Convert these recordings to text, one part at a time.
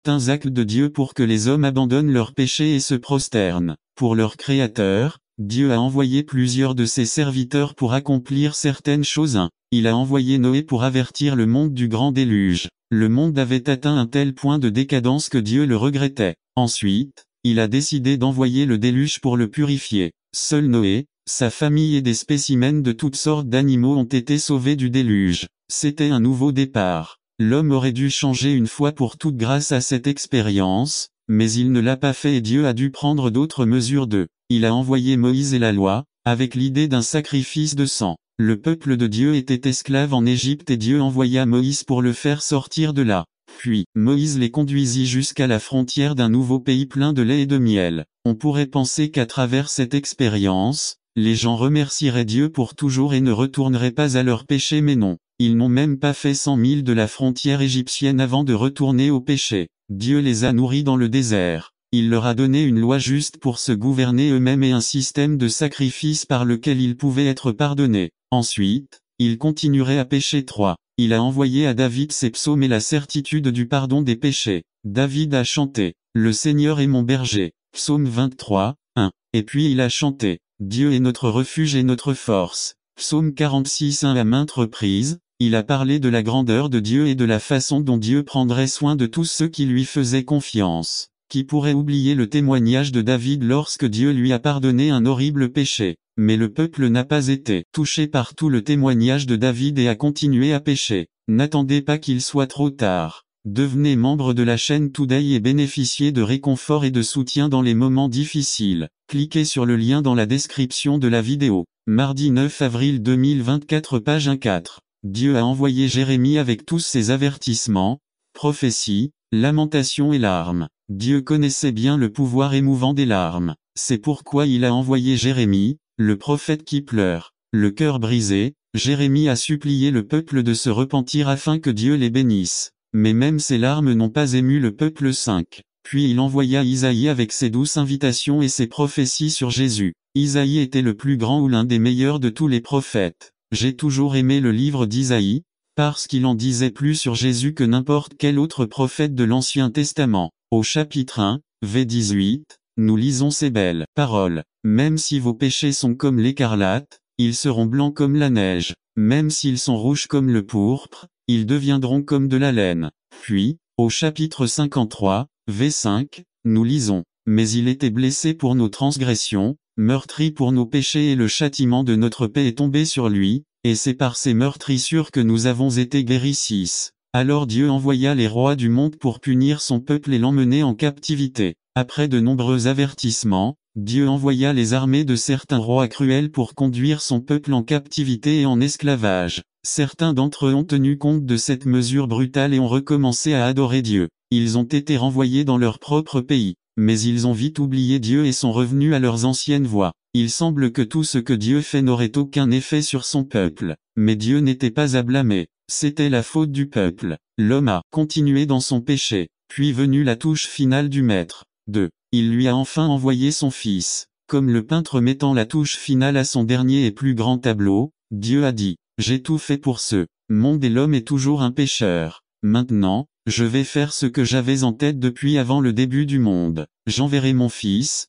certains actes de Dieu pour que les hommes abandonnent leurs péchés et se prosternent. Pour leur Créateur, Dieu a envoyé plusieurs de ses serviteurs pour accomplir certaines choses. 1. Il a envoyé Noé pour avertir le monde du grand déluge. Le monde avait atteint un tel point de décadence que Dieu le regrettait. Ensuite, il a décidé d'envoyer le déluge pour le purifier. Seul Noé, sa famille et des spécimens de toutes sortes d'animaux ont été sauvés du déluge. C'était un nouveau départ. L'homme aurait dû changer une fois pour toutes grâce à cette expérience, mais il ne l'a pas fait et Dieu a dû prendre d'autres mesures. Il a envoyé Moïse et la loi, avec l'idée d'un sacrifice de sang. Le peuple de Dieu était esclave en Égypte et Dieu envoya Moïse pour le faire sortir de là. Puis, Moïse les conduisit jusqu'à la frontière d'un nouveau pays plein de lait et de miel. On pourrait penser qu'à travers cette expérience, les gens remercieraient Dieu pour toujours et ne retourneraient pas à leurs péchés, mais non. Ils n'ont même pas fait 100 milles de la frontière égyptienne avant de retourner au péché. Dieu les a nourris dans le désert. Il leur a donné une loi juste pour se gouverner eux-mêmes et un système de sacrifice par lequel ils pouvaient être pardonnés. Ensuite, ils continueraient à pécher. 3. Il a envoyé à David ses psaumes et la certitude du pardon des péchés. David a chanté « Le Seigneur est mon berger ». Psaume 23, 1. Et puis il a chanté « Dieu est notre refuge et notre force ». Psaume 46, 1. À maintes reprises, il a parlé de la grandeur de Dieu et de la façon dont Dieu prendrait soin de tous ceux qui lui faisaient confiance. Qui pourrait oublier le témoignage de David lorsque Dieu lui a pardonné un horrible péché? Mais le peuple n'a pas été touché par tout le témoignage de David et a continué à pécher. N'attendez pas qu'il soit trop tard. Devenez membre de la chaîne Today et bénéficiez de réconfort et de soutien dans les moments difficiles. Cliquez sur le lien dans la description de la vidéo. Mardi 9 avril 2024, page 1-4. Dieu a envoyé Jérémie avec tous ses avertissements, prophéties, lamentations et larmes. Dieu connaissait bien le pouvoir émouvant des larmes. C'est pourquoi il a envoyé Jérémie, le prophète qui pleure. Le cœur brisé, Jérémie a supplié le peuple de se repentir afin que Dieu les bénisse. Mais même ces larmes n'ont pas ému le peuple. 5. Puis il envoya Isaïe avec ses douces invitations et ses prophéties sur Jésus. Isaïe était le plus grand ou l'un des meilleurs de tous les prophètes. J'ai toujours aimé le livre d'Isaïe, parce qu'il en disait plus sur Jésus que n'importe quel autre prophète de l'Ancien Testament. Au chapitre 1, v 18, nous lisons ces belles paroles. Même si vos péchés sont comme l'écarlate, ils seront blancs comme la neige. Même s'ils sont rouges comme le pourpre, ils deviendront comme de la laine. Puis, au chapitre 53, v 5, nous lisons. Mais il était blessé pour nos transgressions, meurtri pour nos péchés et le châtiment de notre paix est tombé sur lui, et c'est par ses meurtrissures que nous avons été guéris. 6. Alors Dieu envoya les rois du monde pour punir son peuple et l'emmener en captivité. Après de nombreux avertissements, Dieu envoya les armées de certains rois cruels pour conduire son peuple en captivité et en esclavage. Certains d'entre eux ont tenu compte de cette mesure brutale et ont recommencé à adorer Dieu. Ils ont été renvoyés dans leur propre pays. Mais ils ont vite oublié Dieu et sont revenus à leurs anciennes voies. Il semble que tout ce que Dieu fait n'aurait aucun effet sur son peuple. Mais Dieu n'était pas à blâmer. C'était la faute du peuple. L'homme a continué dans son péché. Puis venue la touche finale du Maître. 2. Il lui a enfin envoyé son Fils. Comme le peintre mettant la touche finale à son dernier et plus grand tableau, Dieu a dit, « J'ai tout fait pour ce monde et l'homme est toujours un pécheur. Maintenant, je vais faire ce que j'avais en tête depuis avant le début du monde. J'enverrai mon Fils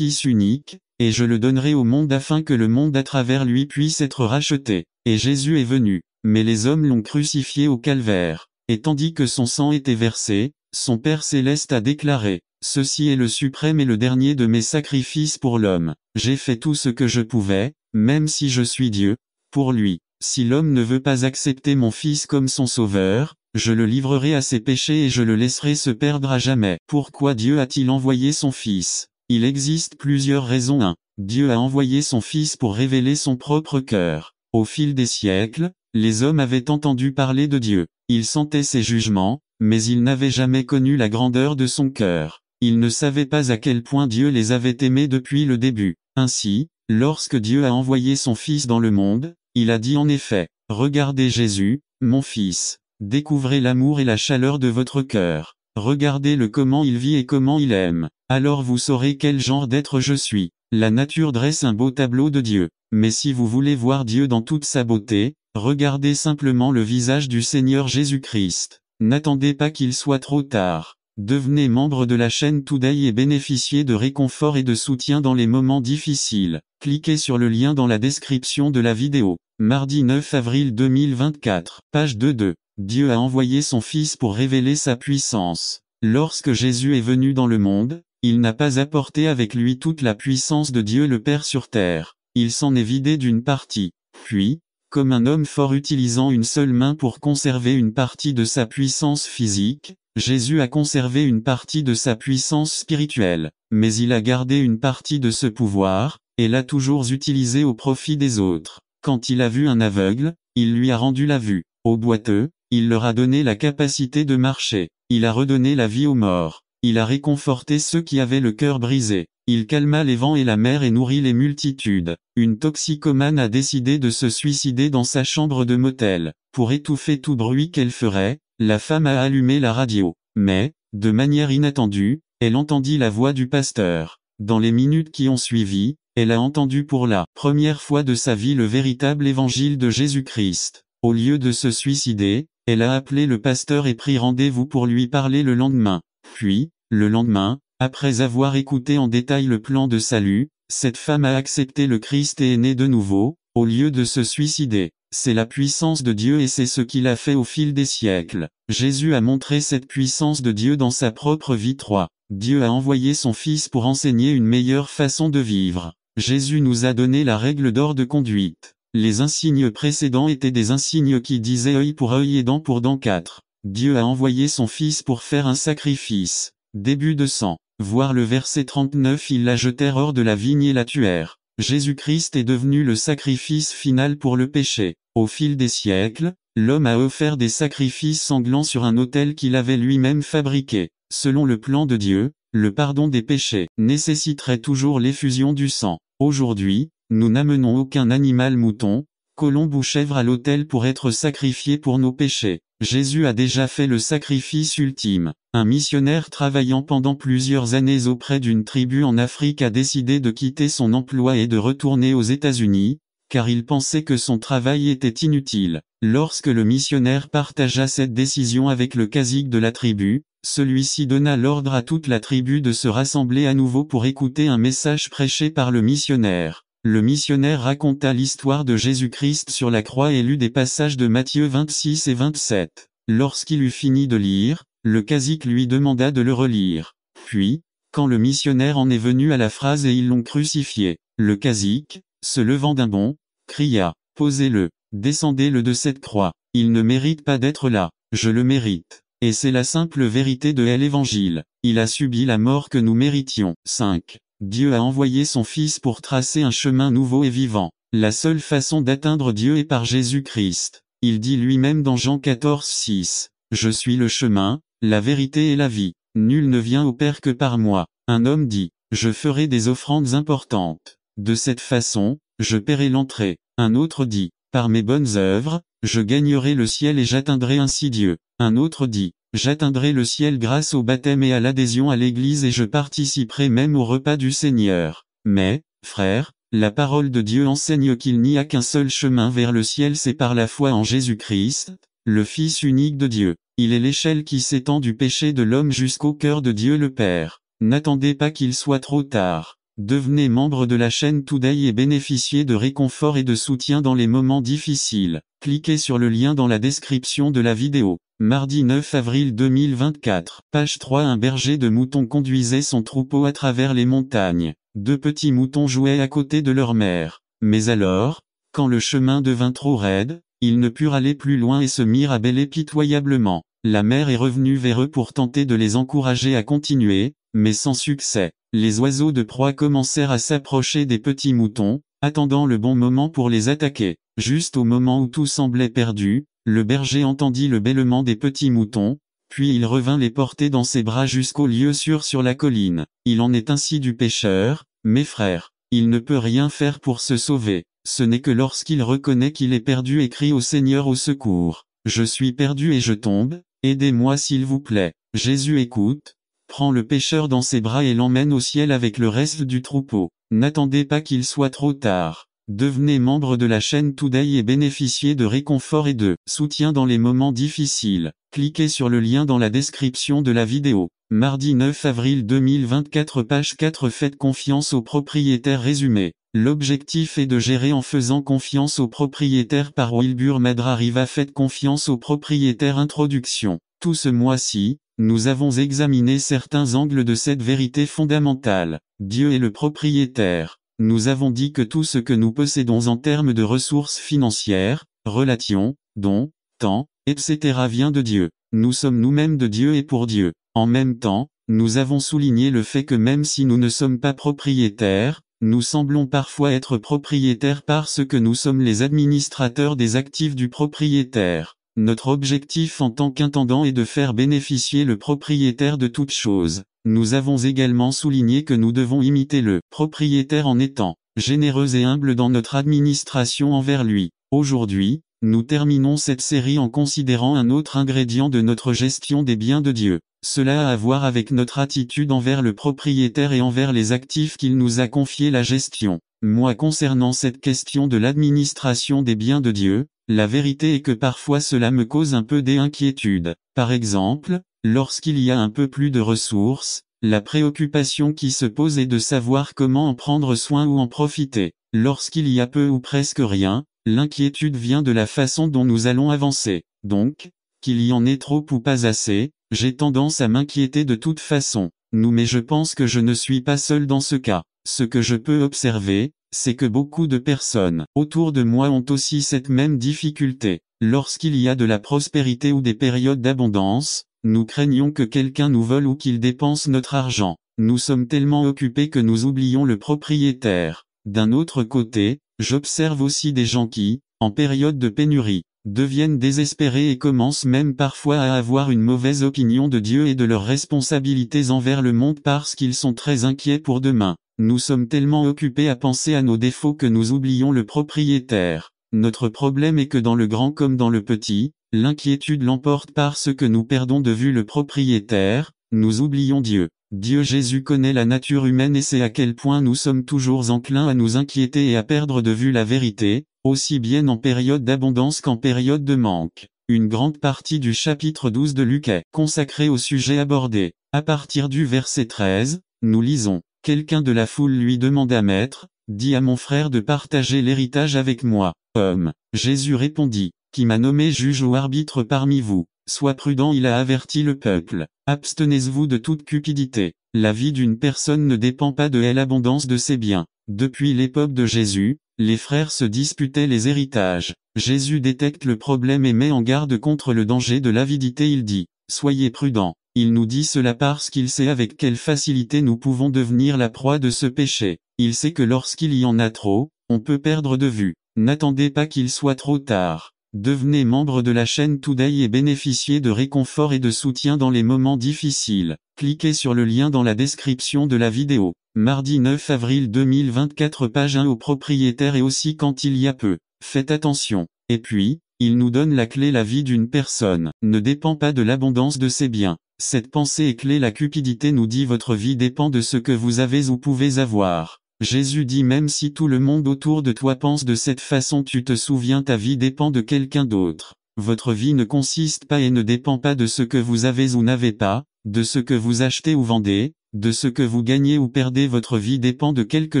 unique, et je le donnerai au monde afin que le monde à travers lui puisse être racheté. » Et Jésus est venu. Mais les hommes l'ont crucifié au calvaire. Et tandis que son sang était versé, son Père céleste a déclaré, « Ceci est le suprême et le dernier de mes sacrifices pour l'homme. J'ai fait tout ce que je pouvais, même si je suis Dieu, pour lui. Si l'homme ne veut pas accepter mon Fils comme son sauveur, je le livrerai à ses péchés et je le laisserai se perdre à jamais. » Pourquoi Dieu a-t-il envoyé son Fils? Il existe plusieurs raisons. 1. Dieu a envoyé son Fils pour révéler son propre cœur. Au fil des siècles, les hommes avaient entendu parler de Dieu. Ils sentaient ses jugements, mais ils n'avaient jamais connu la grandeur de son cœur. Ils ne savaient pas à quel point Dieu les avait aimés depuis le début. Ainsi, lorsque Dieu a envoyé son Fils dans le monde, il a dit en effet, « Regardez Jésus, mon Fils. Découvrez l'amour et la chaleur de votre cœur. Regardez-le comment il vit et comment il aime. Alors vous saurez quel genre d'être je suis. » La nature dresse un beau tableau de Dieu. Mais si vous voulez voir Dieu dans toute sa beauté, regardez simplement le visage du Seigneur Jésus-Christ. N'attendez pas qu'il soit trop tard. Devenez membre de la chaîne Today et bénéficiez de réconfort et de soutien dans les moments difficiles. Cliquez sur le lien dans la description de la vidéo. Mardi 9 avril 2024. Page 2.2. Dieu a envoyé son Fils pour révéler sa puissance. Lorsque Jésus est venu dans le monde, il n'a pas apporté avec lui toute la puissance de Dieu le Père sur terre. Il s'en est vidé d'une partie. Puis, comme un homme fort utilisant une seule main pour conserver une partie de sa puissance physique, Jésus a conservé une partie de sa puissance spirituelle, mais il a gardé une partie de ce pouvoir, et l'a toujours utilisé au profit des autres. Quand il a vu un aveugle, il lui a rendu la vue. Aux boiteux, il leur a donné la capacité de marcher. Il a redonné la vie aux morts. Il a réconforté ceux qui avaient le cœur brisé. Il calma les vents et la mer et nourrit les multitudes. Une toxicomane a décidé de se suicider dans sa chambre de motel. Pour étouffer tout bruit qu'elle ferait, la femme a allumé la radio. Mais, de manière inattendue, elle entendit la voix du pasteur. Dans les minutes qui ont suivi, elle a entendu pour la première fois de sa vie le véritable évangile de Jésus-Christ. Au lieu de se suicider, elle a appelé le pasteur et pris rendez-vous pour lui parler le lendemain. Puis, le lendemain, après avoir écouté en détail le plan de salut, cette femme a accepté le Christ et est née de nouveau, au lieu de se suicider. C'est la puissance de Dieu et c'est ce qu'il a fait au fil des siècles. Jésus a montré cette puissance de Dieu dans sa propre vie. 3. Dieu a envoyé son Fils pour enseigner une meilleure façon de vivre. Jésus nous a donné la règle d'or de conduite. Les insignes précédents étaient des insignes qui disaient œil pour œil et dent pour dent. 4. Dieu a envoyé son Fils pour faire un sacrifice. Début de sang. Voir le verset 39. Ils la jetèrent hors de la vigne et la tuèrent. Jésus-Christ est devenu le sacrifice final pour le péché. Au fil des siècles, l'homme a offert des sacrifices sanglants sur un autel qu'il avait lui-même fabriqué. Selon le plan de Dieu, le pardon des péchés nécessiterait toujours l'effusion du sang. Aujourd'hui, nous n'amenons aucun animal mouton, colombe ou chèvre à l'autel pour être sacrifié pour nos péchés. Jésus a déjà fait le sacrifice ultime. Un missionnaire travaillant pendant plusieurs années auprès d'une tribu en Afrique a décidé de quitter son emploi et de retourner aux États-Unis, car il pensait que son travail était inutile. Lorsque le missionnaire partagea cette décision avec le cacique de la tribu, celui-ci donna l'ordre à toute la tribu de se rassembler à nouveau pour écouter un message prêché par le missionnaire. Le missionnaire raconta l'histoire de Jésus-Christ sur la croix et lut des passages de Matthieu 26 et 27. Lorsqu'il eut fini de lire, le cacique lui demanda de le relire. Puis, quand le missionnaire en est venu à la phrase « et ils l'ont crucifié », le cacique, se levant d'un bond, cria « Posez-le, descendez-le de cette croix, il ne mérite pas d'être là, je le mérite. » Et c'est la simple vérité de l'Évangile. Il a subi la mort que nous méritions. 5. Dieu a envoyé son Fils pour tracer un chemin nouveau et vivant. La seule façon d'atteindre Dieu est par Jésus-Christ. Il dit lui-même dans Jean 14:6. Je suis le chemin, la vérité et la vie. Nul ne vient au Père que par moi. Un homme dit, je ferai des offrandes importantes. De cette façon, je paierai l'entrée. Un autre dit, par mes bonnes œuvres, je gagnerai le ciel et j'atteindrai ainsi Dieu. Un autre dit, j'atteindrai le ciel grâce au baptême et à l'adhésion à l'Église et je participerai même au repas du Seigneur. Mais, frères, la parole de Dieu enseigne qu'il n'y a qu'un seul chemin vers le ciel, c'est par la foi en Jésus-Christ, le Fils unique de Dieu. Il est l'échelle qui s'étend du péché de l'homme jusqu'au cœur de Dieu le Père. N'attendez pas qu'il soit trop tard. Devenez membre de la chaîne Today et bénéficiez de réconfort et de soutien dans les moments difficiles. Cliquez sur le lien dans la description de la vidéo. Mardi 9 avril 2024. Page 3. Un berger de moutons conduisait son troupeau à travers les montagnes. Deux petits moutons jouaient à côté de leur mère. Mais alors, quand le chemin devint trop raide, ils ne purent aller plus loin et se mirent à bêler pitoyablement. La mère est revenue vers eux pour tenter de les encourager à continuer, mais sans succès. Les oiseaux de proie commencèrent à s'approcher des petits moutons, attendant le bon moment pour les attaquer. Juste au moment où tout semblait perdu, le berger entendit le bêlement des petits moutons, puis il revint les porter dans ses bras jusqu'au lieu sûr sur la colline. Il en est ainsi du pécheur, mes frères. Il ne peut rien faire pour se sauver. Ce n'est que lorsqu'il reconnaît qu'il est perdu et crie au Seigneur au secours. Je suis perdu et je tombe, aidez-moi s'il vous plaît. Jésus écoute, prend le pécheur dans ses bras et l'emmène au ciel avec le reste du troupeau. N'attendez pas qu'il soit trop tard. Devenez membre de la chaîne Today et bénéficiez de réconfort et de soutien dans les moments difficiles. Cliquez sur le lien dans la description de la vidéo. Mardi 9 avril 2024 page 4 Faites confiance aux propriétaires résumé. L'objectif est de gérer en faisant confiance aux propriétaires par Wilbur Madrariva. Faites confiance aux propriétaires. Introduction. Tout ce mois-ci, nous avons examiné certains angles de cette vérité fondamentale. Dieu est le propriétaire. Nous avons dit que tout ce que nous possédons en termes de ressources financières, relations, dons, temps, etc. vient de Dieu. Nous sommes nous-mêmes de Dieu et pour Dieu. En même temps, nous avons souligné le fait que même si nous ne sommes pas propriétaires, nous semblons parfois être propriétaires parce que nous sommes les administrateurs des actifs du propriétaire. Notre objectif en tant qu'intendant est de faire bénéficier le propriétaire de toutes choses. Nous avons également souligné que nous devons imiter le propriétaire en étant généreux et humble dans notre administration envers lui. Aujourd'hui, nous terminons cette série en considérant un autre ingrédient de notre gestion des biens de Dieu. Cela a à voir avec notre attitude envers le propriétaire et envers les actifs qu'il nous a confié la gestion. Moi, concernant cette question de l'administration des biens de Dieu, la vérité est que parfois cela me cause un peu d'inquiétude. Par exemple, lorsqu'il y a un peu plus de ressources, la préoccupation qui se pose est de savoir comment en prendre soin ou en profiter. Lorsqu'il y a peu ou presque rien, l'inquiétude vient de la façon dont nous allons avancer. Donc, qu'il y en ait trop ou pas assez, j'ai tendance à m'inquiéter de toute façon. Mais je pense que je ne suis pas seul dans ce cas. Ce que je peux observer, c'est que beaucoup de personnes autour de moi ont aussi cette même difficulté. Lorsqu'il y a de la prospérité ou des périodes d'abondance, nous craignons que quelqu'un nous vole ou qu'il dépense notre argent. Nous sommes tellement occupés que nous oublions le propriétaire. D'un autre côté, j'observe aussi des gens qui, en période de pénurie, deviennent désespérés et commencent même parfois à avoir une mauvaise opinion de Dieu et de leurs responsabilités envers le monde parce qu'ils sont très inquiets pour demain. Nous sommes tellement occupés à penser à nos défauts que nous oublions le propriétaire. Notre problème est que dans le grand comme dans le petit, l'inquiétude l'emporte parce que nous perdons de vue le propriétaire, nous oublions Dieu. Dieu Jésus connaît la nature humaine et sait à quel point nous sommes toujours enclins à nous inquiéter et à perdre de vue la vérité, aussi bien en période d'abondance qu'en période de manque. Une grande partie du chapitre 12 de Luc est consacrée au sujet abordé. À partir du verset 13, nous lisons. Quelqu'un de la foule lui demanda Maître, dis à mon frère de partager l'héritage avec moi. Homme. Jésus répondit, qui m'a nommé juge ou arbitre parmi vous. Sois prudent, il a averti le peuple. Abstenez-vous de toute cupidité. La vie d'une personne ne dépend pas de l'abondance de ses biens. Depuis l'époque de Jésus, les frères se disputaient les héritages. Jésus détecte le problème et met en garde contre le danger de l'avidité. Il dit, soyez prudents. Il nous dit cela parce qu'il sait avec quelle facilité nous pouvons devenir la proie de ce péché. Il sait que lorsqu'il y en a trop, on peut perdre de vue. N'attendez pas qu'il soit trop tard. Devenez membre de la chaîne Today et bénéficiez de réconfort et de soutien dans les moments difficiles. Cliquez sur le lien dans la description de la vidéo. Mardi 9 avril 2024 page 1 aux propriétaires et aussi quand il y a peu. Faites attention. Et puis, il nous donne la clé. La vie d'une personne ne dépend pas de l'abondance de ses biens. Cette pensée est clé. La cupidité nous dit votre vie dépend de ce que vous avez ou pouvez avoir. Jésus dit même si tout le monde autour de toi pense de cette façon, tu te souviens, ta vie dépend de quelqu'un d'autre. Votre vie ne consiste pas et ne dépend pas de ce que vous avez ou n'avez pas, de ce que vous achetez ou vendez, de ce que vous gagnez ou perdez. Votre vie dépend de quelque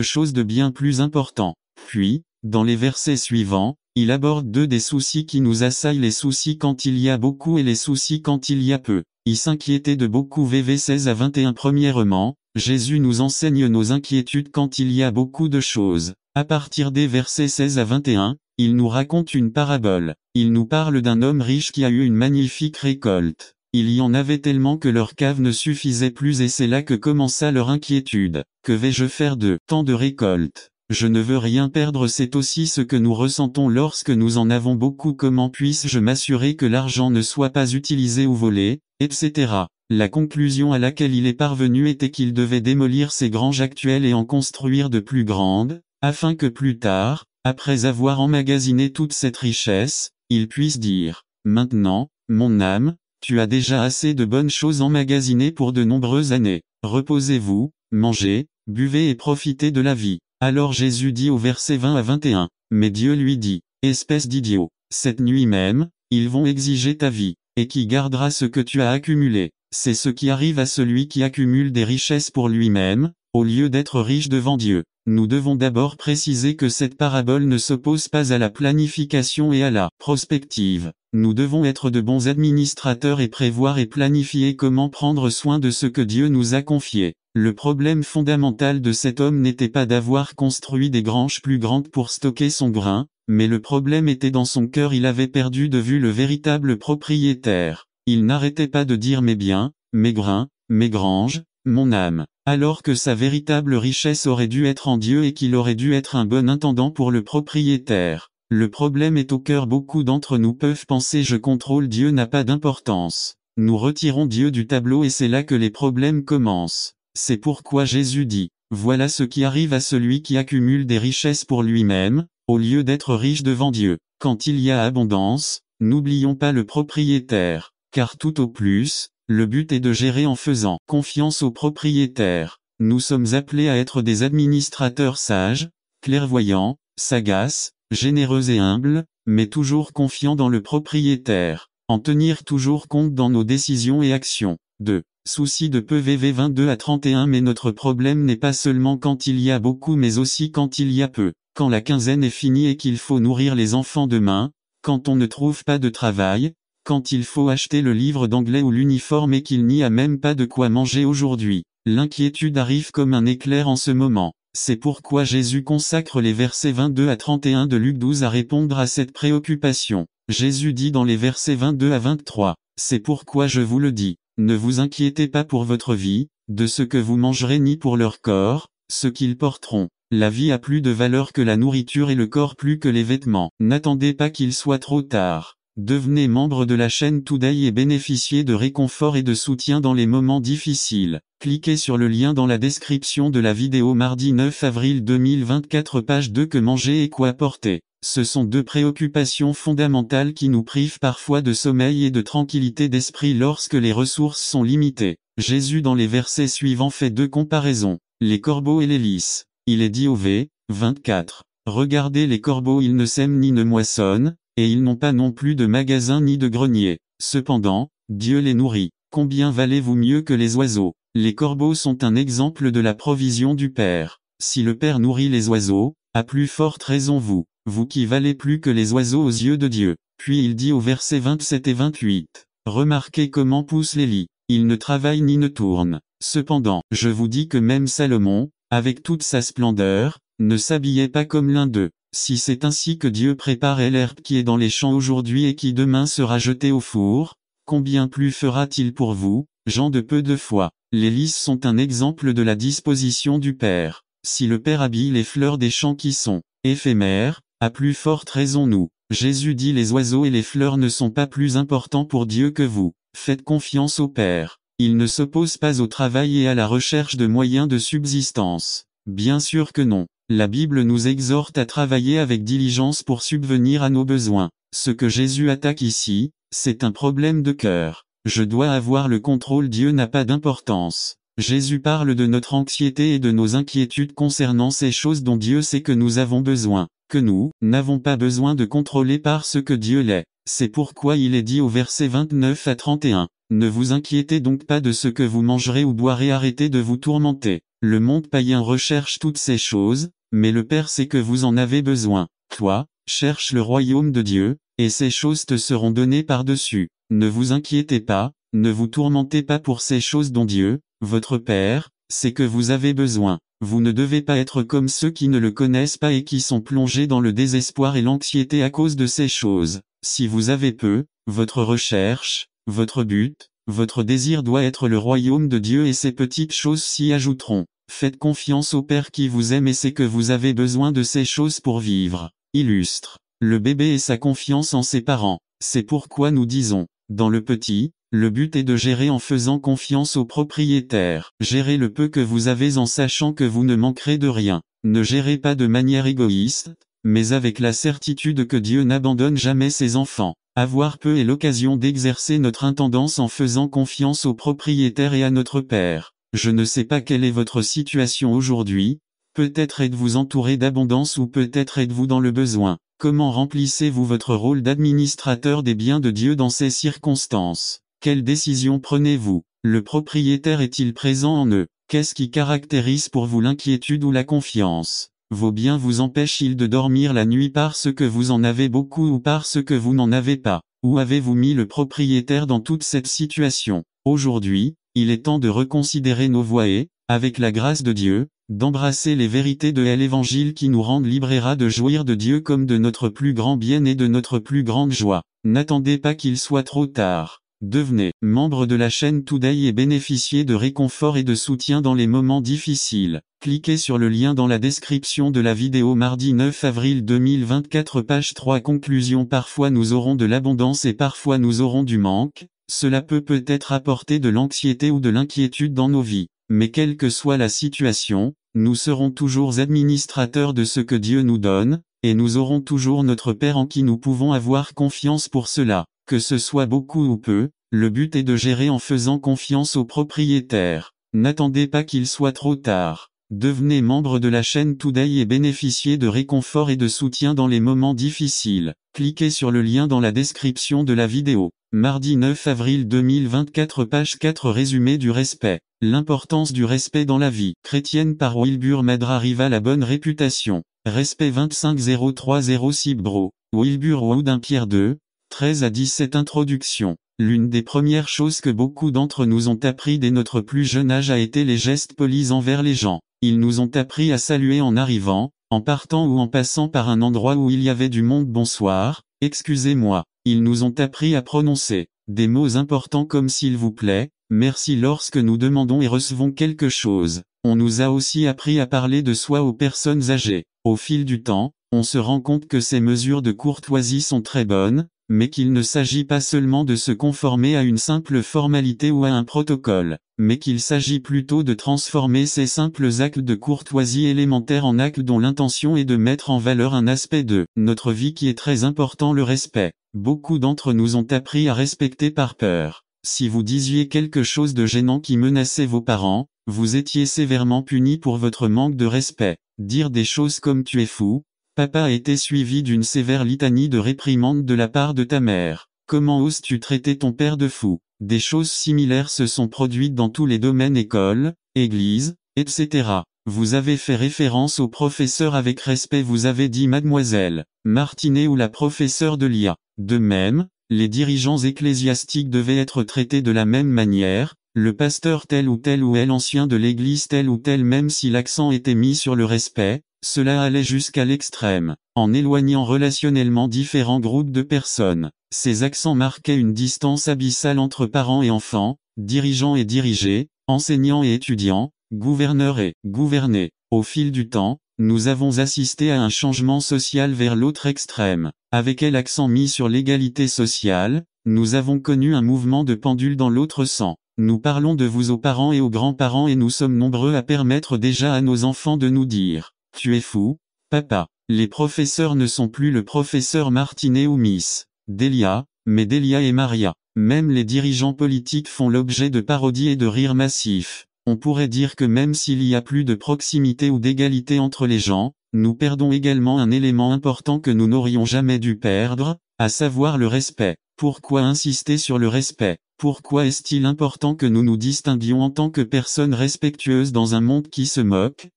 chose de bien plus important. Puis, dans les versets suivants, il aborde deux des soucis qui nous assaillent, les soucis quand il y a beaucoup et les soucis quand il y a peu. Il s'inquiétait de beaucoup. VV 16 à 21. Premièrement, Jésus nous enseigne nos inquiétudes quand il y a beaucoup de choses. À partir des versets 16 à 21, il nous raconte une parabole. Il nous parle d'un homme riche qui a eu une magnifique récolte. Il y en avait tellement que leur cave ne suffisait plus et c'est là que commença leur inquiétude. Que vais-je faire de tant de récoltes? Je ne veux rien perdre. C'est aussi ce que nous ressentons lorsque nous en avons beaucoup. Comment puisse-je m'assurer que l'argent ne soit pas utilisé ou volé, etc. La conclusion à laquelle il est parvenu était qu'il devait démolir ses granges actuelles et en construire de plus grandes, afin que plus tard, après avoir emmagasiné toute cette richesse, il puisse dire, maintenant, mon âme, tu as déjà assez de bonnes choses emmagasinées pour de nombreuses années. Reposez-vous, mangez, buvez et profitez de la vie. Alors Jésus dit au verset 20 à 21, mais Dieu lui dit, espèce d'idiot, cette nuit même, ils vont exiger ta vie, et qui gardera ce que tu as accumulé. C'est ce qui arrive à celui qui accumule des richesses pour lui-même, au lieu d'être riche devant Dieu. Nous devons d'abord préciser que cette parabole ne s'oppose pas à la planification et à la prospective. Nous devons être de bons administrateurs et prévoir et planifier comment prendre soin de ce que Dieu nous a confié. Le problème fondamental de cet homme n'était pas d'avoir construit des granges plus grandes pour stocker son grain, mais le problème était dans son cœur. Il avait perdu de vue le véritable propriétaire. Il n'arrêtait pas de dire mes biens, mes grains, mes granges, mon âme, alors que sa véritable richesse aurait dû être en Dieu et qu'il aurait dû être un bon intendant pour le propriétaire. Le problème est au cœur. Beaucoup d'entre nous peuvent penser je contrôle Dieu n'a pas d'importance. Nous retirons Dieu du tableau et c'est là que les problèmes commencent. C'est pourquoi Jésus dit, voilà ce qui arrive à celui qui accumule des richesses pour lui-même, au lieu d'être riche devant Dieu. Quand il y a abondance, n'oublions pas le propriétaire, car tout au plus, le but est de gérer en faisant confiance au propriétaire. Nous sommes appelés à être des administrateurs sages, clairvoyants, sagaces, généreux et humbles, mais toujours confiants dans le propriétaire. En tenir toujours compte dans nos décisions et actions. 2. Souci de peu VV 22 à 31. Mais notre problème n'est pas seulement quand il y a beaucoup mais aussi quand il y a peu. Quand la quinzaine est finie et qu'il faut nourrir les enfants demain, quand on ne trouve pas de travail, quand il faut acheter le livre d'anglais ou l'uniforme et qu'il n'y a même pas de quoi manger aujourd'hui. L'inquiétude arrive comme un éclair en ce moment. C'est pourquoi Jésus consacre les versets 22 à 31 de Luc 12 à répondre à cette préoccupation. Jésus dit dans les versets 22 à 23, « C'est pourquoi je vous le dis, ne vous inquiétez pas pour votre vie, de ce que vous mangerez ni pour leur corps, ce qu'ils porteront. La vie a plus de valeur que la nourriture et le corps plus que les vêtements. N'attendez pas qu'il soit trop tard. Devenez membre de la chaîne Today et bénéficiez de réconfort et de soutien dans les moments difficiles. Cliquez sur le lien dans la description de la vidéo mardi 9 avril 2024 page 2 Que manger et quoi porter. Ce sont deux préoccupations fondamentales qui nous privent parfois de sommeil et de tranquillité d'esprit lorsque les ressources sont limitées. Jésus dans les versets suivants fait deux comparaisons, les corbeaux et les lys. Il est dit au v. 24. Regardez les corbeaux, ils ne sèment ni ne moissonnent, et ils n'ont pas non plus de magasin ni de grenier. Cependant, Dieu les nourrit. Combien valez-vous mieux que les oiseaux? Les corbeaux sont un exemple de la provision du Père. Si le Père nourrit les oiseaux, à plus forte raison vous qui valez plus que les oiseaux aux yeux de Dieu. Puis il dit au verset 27 et 28. Remarquez comment poussent les lys. Ils ne travaillent ni ne tournent. Cependant, je vous dis que même Salomon, avec toute sa splendeur, ne s'habillait pas comme l'un d'eux. Si c'est ainsi que Dieu préparait l'herbe qui est dans les champs aujourd'hui et qui demain sera jetée au four, combien plus fera-t-il pour vous, gens de peu de foi? Les lys sont un exemple de la disposition du Père. Si le Père habille les fleurs des champs qui sont éphémères, à plus forte raison nous. Jésus dit les oiseaux et les fleurs ne sont pas plus importants pour Dieu que vous. Faites confiance au Père. Il ne s'oppose pas au travail et à la recherche de moyens de subsistance. Bien sûr que non. La Bible nous exhorte à travailler avec diligence pour subvenir à nos besoins. Ce que Jésus attaque ici, c'est un problème de cœur. Je dois avoir le contrôle, Dieu n'a pas d'importance. Jésus parle de notre anxiété et de nos inquiétudes concernant ces choses dont Dieu sait que nous avons besoin, que nous n'avons pas besoin de contrôler parce que Dieu l'est. C'est pourquoi il est dit au verset 29 à 31. Ne vous inquiétez donc pas de ce que vous mangerez ou boirez, arrêtez de vous tourmenter. Le monde païen recherche toutes ces choses, mais le Père sait que vous en avez besoin. Toi, cherche le royaume de Dieu, et ces choses te seront données par-dessus. Ne vous inquiétez pas, ne vous tourmentez pas pour ces choses dont Dieu, votre Père, sait que vous avez besoin. Vous ne devez pas être comme ceux qui ne le connaissent pas et qui sont plongés dans le désespoir et l'anxiété à cause de ces choses. Si vous avez peu, votre recherche, votre but, votre désir doit être le royaume de Dieu et ces petites choses s'y ajouteront. Faites confiance au Père qui vous aime et sait que vous avez besoin de ces choses pour vivre. Illustre. Le bébé et sa confiance en ses parents. C'est pourquoi nous disons, dans le petit, le but est de gérer en faisant confiance au propriétaire. Gérez le peu que vous avez en sachant que vous ne manquerez de rien. Ne gérez pas de manière égoïste, mais avec la certitude que Dieu n'abandonne jamais ses enfants. Avoir peu est l'occasion d'exercer notre intendance en faisant confiance au propriétaire et à notre Père. Je ne sais pas quelle est votre situation aujourd'hui, Peut-être êtes-vous entouré d'abondance ou peut-être êtes-vous dans le besoin. Comment remplissez-vous votre rôle d'administrateur des biens de Dieu dans ces circonstances? Quelles décisions prenez-vous? Le propriétaire est-il présent en eux? Qu'est-ce qui caractérise pour vous l'inquiétude ou la confiance? Vos biens vous empêchent-ils de dormir la nuit parce que vous en avez beaucoup ou parce que vous n'en avez pas? Où avez-vous mis le propriétaire dans toute cette situation? Aujourd'hui, il est temps de reconsidérer nos voies et, avec la grâce de Dieu, d'embrasser les vérités de l'Évangile qui nous rendent libres et de jouir de Dieu comme de notre plus grand bien et de notre plus grande joie. N'attendez pas qu'il soit trop tard. Devenez membre de la chaîne Today et bénéficiez de réconfort et de soutien dans les moments difficiles. Cliquez sur le lien dans la description de la vidéo mardi 9 avril 2024 page 3 conclusion. Parfois nous aurons de l'abondance et parfois nous aurons du manque. Cela peut-être apporter de l'anxiété ou de l'inquiétude dans nos vies. Mais quelle que soit la situation, nous serons toujours administrateurs de ce que Dieu nous donne, et nous aurons toujours notre Père en qui nous pouvons avoir confiance pour cela. Que ce soit beaucoup ou peu, le but est de gérer en faisant confiance au propriétaire. N'attendez pas qu'il soit trop tard. Devenez membre de la chaîne Today et bénéficiez de réconfort et de soutien dans les moments difficiles. Cliquez sur le lien dans la description de la vidéo. Mardi 9 avril 2024 page 4 résumé du respect. L'importance du respect dans la vie chrétienne par Wilbur Madra arrive à la bonne réputation. Respect 25-03-06 Bro. Wilbur Wood 1 Pierre 2, 13 à 17 Introduction. L'une des premières choses que beaucoup d'entre nous ont appris dès notre plus jeune âge a été les gestes polis envers les gens. Ils nous ont appris à saluer en arrivant, en partant ou en passant par un endroit où il y avait du monde. Bonsoir, excusez-moi. Ils nous ont appris à prononcer des mots importants comme s'il vous plaît, merci lorsque nous demandons et recevons quelque chose. On nous a aussi appris à parler de soi aux personnes âgées. Au fil du temps, on se rend compte que ces mesures de courtoisie sont très bonnes, mais qu'il ne s'agit pas seulement de se conformer à une simple formalité ou à un protocole, mais qu'il s'agit plutôt de transformer ces simples actes de courtoisie élémentaires en actes dont l'intention est de mettre en valeur un aspect de notre vie qui est très important, le respect. Beaucoup d'entre nous ont appris à respecter par peur. Si vous disiez quelque chose de gênant qui menaçait vos parents, vous étiez sévèrement puni pour votre manque de respect. Dire des choses comme tu es fou, papa a été suivi d'une sévère litanie de réprimandes de la part de ta mère. Comment oses-tu traiter ton père de fou? Des choses similaires se sont produites dans tous les domaines, école, église, etc. Vous avez fait référence au professeur avec respect, vous avez dit mademoiselle Martinet ou la professeure de l'IA. De même, les dirigeants ecclésiastiques devaient être traités de la même manière, le pasteur tel ou l'ancien de l'église tel ou tel, même si l'accent était mis sur le respect. Cela allait jusqu'à l'extrême, en éloignant relationnellement différents groupes de personnes. Ces accents marquaient une distance abyssale entre parents et enfants, dirigeants et dirigés, enseignants et étudiants, gouverneurs et gouvernés. Au fil du temps, nous avons assisté à un changement social vers l'autre extrême. Avec l'accent mis sur l'égalité sociale, nous avons connu un mouvement de pendule dans l'autre sens. Nous parlons de vous aux parents et aux grands-parents et nous sommes nombreux à permettre déjà à nos enfants de nous dire « Tu es fou, papa ». Les professeurs ne sont plus le professeur Martinet ou Miss Delia, mais Delia et Maria. Même les dirigeants politiques font l'objet de parodies et de rires massifs. On pourrait dire que même s'il y a plus de proximité ou d'égalité entre les gens, nous perdons également un élément important que nous n'aurions jamais dû perdre, à savoir le respect. Pourquoi insister sur le respect? Pourquoi est-il important que nous nous distinguions en tant que personnes respectueuses dans un monde qui se moque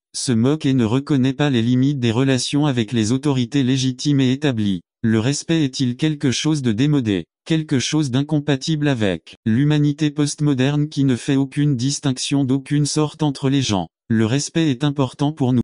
et ne reconnaît pas les limites des relations avec les autorités légitimes et établies? Le respect est-il quelque chose de démodé, quelque chose d'incompatible avec l'humanité postmoderne qui ne fait aucune distinction d'aucune sorte entre les gens? Le respect est important pour nous.